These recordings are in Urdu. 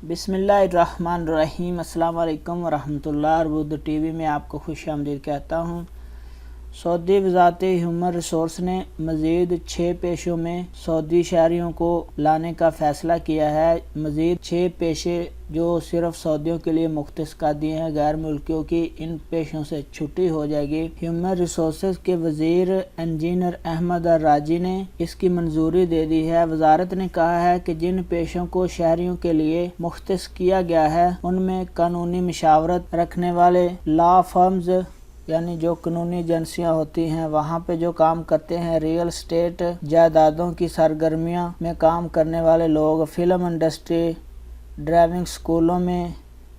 بسم اللہ الرحمن الرحیم۔ السلام علیکم ورحمۃ اللہ۔ اردو ٹی وی میں آپ کو خوش آمدید کہتا ہوں۔ سعودی وزارت ہیومن ریسورس نے مزید 6 پیشوں میں سعودی شہریوں کو لانے کا فیصلہ کیا ہے۔ مزید 6 پیشے جو صرف سعودیوں کے لیے مختص کر دیے ہیں، غیر ملکیوں کی ان پیشوں سے چھٹی ہو جائے گی۔ ہیومن ریسورسز کے وزیر انجینئر احمد الراجی نے اس کی منظوری دے دی ہے۔ وزارت نے کہا ہے کہ جن پیشوں کو شہریوں کے لیے مختص کیا گیا ہے ان میں قانونی مشاورت رکھنے والے لا فرمز، یعنی جو قانونی ایجنسیاں ہوتی ہیں وہاں پہ جو کام کرتے ہیں، ریئل اسٹیٹ جائیدادوں کی سرگرمیاں میں کام کرنے والے لوگ، فلم انڈسٹری، ڈرائیونگ اسکولوں میں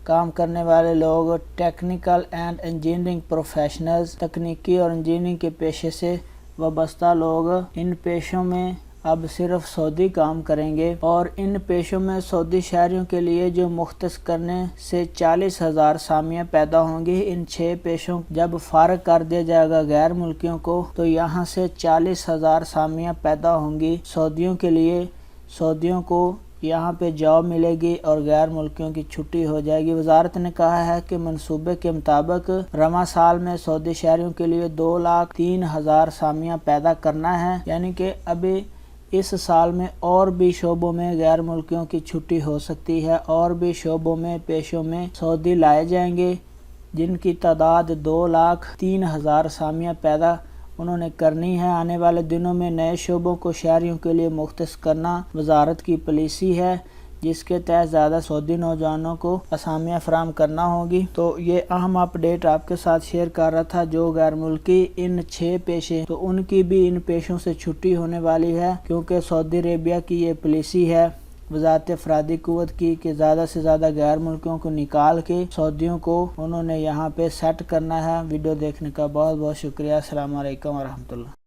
کام کرنے والے لوگ، ٹیکنیکل اینڈ انجینئرنگ پروفیشنلز، تکنیکی اور انجینئرنگ کے پیشے سے وابستہ لوگ ان پیشوں میں اب صرف سعودی کام کریں گے، اور ان پیشوں میں سعودی شہریوں کے لیے جو مختص کرنے سے 40,000 اسامیاں پیدا ہوں گی۔ ان 6 پیشوں جب فارغ کر دیا جائے گا غیر ملکیوں کو تو یہاں سے 40,000 اسامیاں پیدا ہوں گی سعودیوں کے لیے۔ سعودیوں کو یہاں پہ جاب ملے گی اور غیر ملکیوں کی چھٹی ہو جائے گی۔ وزارت نے کہا ہے کہ منصوبے کے مطابق رواں سال میں سعودی شہریوں کے لیے 2,03,000 اسامیاں پیدا کرنا ہے، یعنی کہ ابھی اس سال میں اور بھی شعبوں میں غیر ملکیوں کی چھٹی ہو سکتی ہے، اور بھی شعبوں میں پیشوں میں سعودی لائے جائیں گے جن کی تعداد 2,03,000 اسامیاں پیدا انہوں نے کرنی ہے۔ آنے والے دنوں میں نئے شعبوں کو شہریوں کے لیے مختص کرنا وزارت کی پالیسی ہے، جس کے تحت زیادہ سعودی نوجوانوں کو اسامیاں فراہم کرنا ہوگی۔ تو یہ اہم اپڈیٹ آپ کے ساتھ شیئر کر رہا تھا۔ جو غیر ملکی ان 6 پیشے تو ان کی بھی ان پیشوں سے چھٹی ہونے والی ہے، کیونکہ سعودی عربیہ کی یہ پالیسی ہے وزارت افرادی قوت کی کہ زیادہ سے زیادہ غیر ملکیوں کو نکال کے سعودیوں کو انہوں نے یہاں پہ سیٹ کرنا ہے۔ ویڈیو دیکھنے کا بہت بہت شکریہ۔ السلام علیکم ورحمۃ اللہ۔